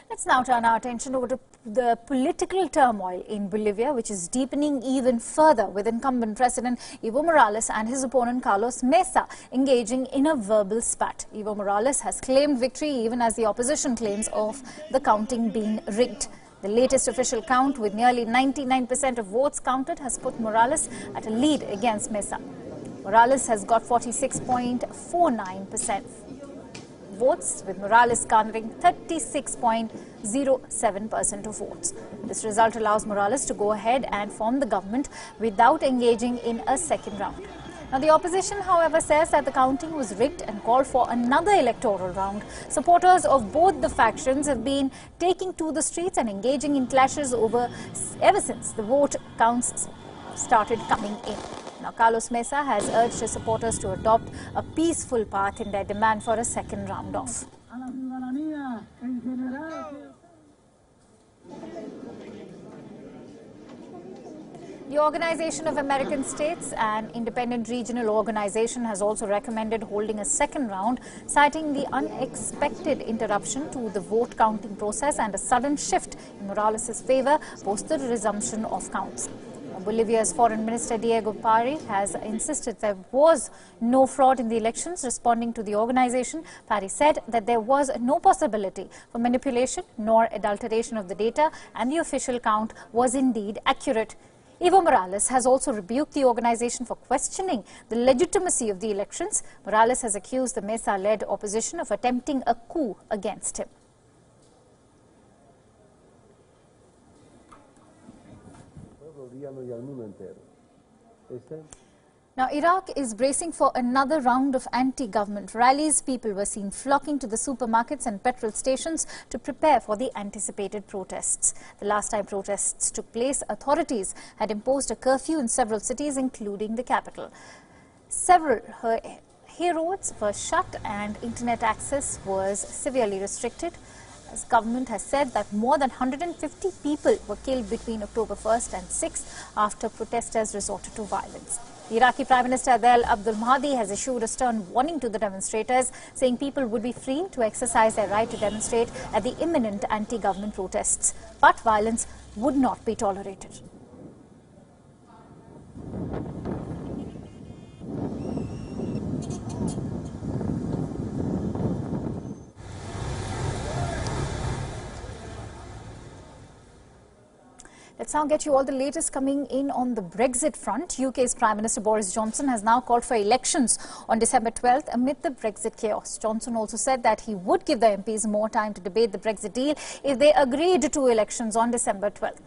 Let's now turn our attention over to the political turmoil in Bolivia, which is deepening even further, with incumbent President Evo Morales and his opponent Carlos Mesa engaging in a verbal spat. Evo Morales has claimed victory even as the opposition claims of the counting being rigged. The latest official count, with nearly 99% of votes counted, has put Morales at a lead against Mesa. Morales has got 46.49% votes, with Morales garnering 36.07% of votes. This result allows Morales to go ahead and form the government without engaging in a second round. Now, the opposition, however, says that the counting was rigged and called for another electoral round. Supporters of both the factions have been taking to the streets and engaging in clashes ever since the vote counts started coming in. Now, Carlos Mesa has urged his supporters to adopt a peaceful path in their demand for a second round off. The Organization of American States, an independent regional organization, has also recommended holding a second round, citing the unexpected interruption to the vote counting process and a sudden shift in Morales' favor post the resumption of counts. Bolivia's Foreign Minister Diego Pari has insisted there was no fraud in the elections. Responding to the organization, Pari said that there was no possibility for manipulation nor adulteration of the data, and the official count was indeed accurate. Evo Morales has also rebuked the organization for questioning the legitimacy of the elections. Morales has accused the Mesa-led opposition of attempting a coup against him. Now, Iraq is bracing for another round of anti-government rallies. People were seen flocking to the supermarkets and petrol stations to prepare for the anticipated protests. The last time protests took place, authorities had imposed a curfew in several cities, including the capital. Several roads were shut and internet access was severely restricted. The government has said that more than 150 people were killed between October 1st and 6th after protesters resorted to violence. The Iraqi Prime Minister Adel Abdul Mahdi has issued a stern warning to the demonstrators, saying people would be free to exercise their right to demonstrate at the imminent anti-government protests, but violence would not be tolerated. Let's now get you all the latest coming in on the Brexit front. UK's Prime Minister Boris Johnson has now called for elections on December 12th amid the Brexit chaos. Johnson also said that he would give the MPs more time to debate the Brexit deal if they agreed to elections on December 12th.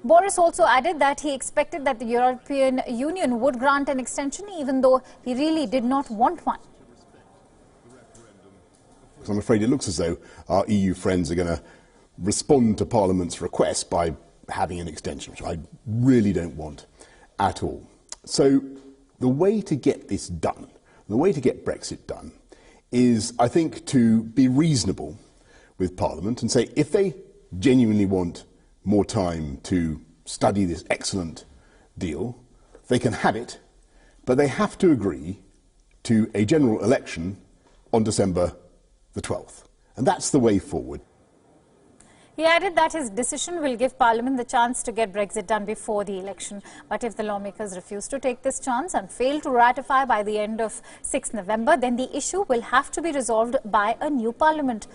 Boris also added that he expected that the European Union would grant an extension, even though he really did not want one. I'm afraid it looks as though our EU friends are going to respond to Parliament's request by having an extension, which I really don't want at all. So the way to get this done, the way to get Brexit done, is, I think, to be reasonable with Parliament and say if they genuinely want more time to study this excellent deal, they can have it, but they have to agree to a general election on December the 12th. And that's the way forward. He added that his decision will give Parliament the chance to get Brexit done before the election. But if the lawmakers refuse to take this chance and fail to ratify by the end of 6 November, then the issue will have to be resolved by a new Parliament.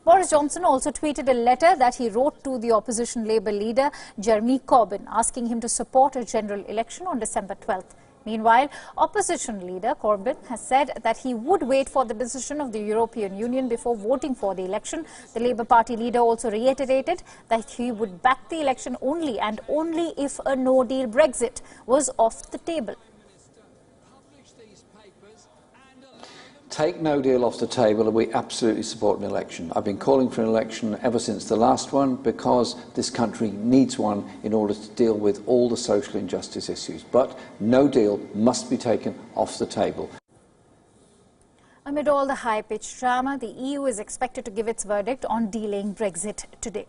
Boris Johnson also tweeted a letter that he wrote to the opposition Labour leader Jeremy Corbyn, asking him to support a general election on December 12th. Meanwhile, opposition leader Corbyn has said that he would wait for the decision of the European Union before voting for the election. The Labour Party leader also reiterated that he would back the election only and only if a no-deal Brexit was off the table. Take no deal off the table and we absolutely support an election. I've been calling for an election ever since the last one because this country needs one in order to deal with all the social injustice issues. But no deal must be taken off the table. Amid all the high-pitched drama, the EU is expected to give its verdict on delaying Brexit today.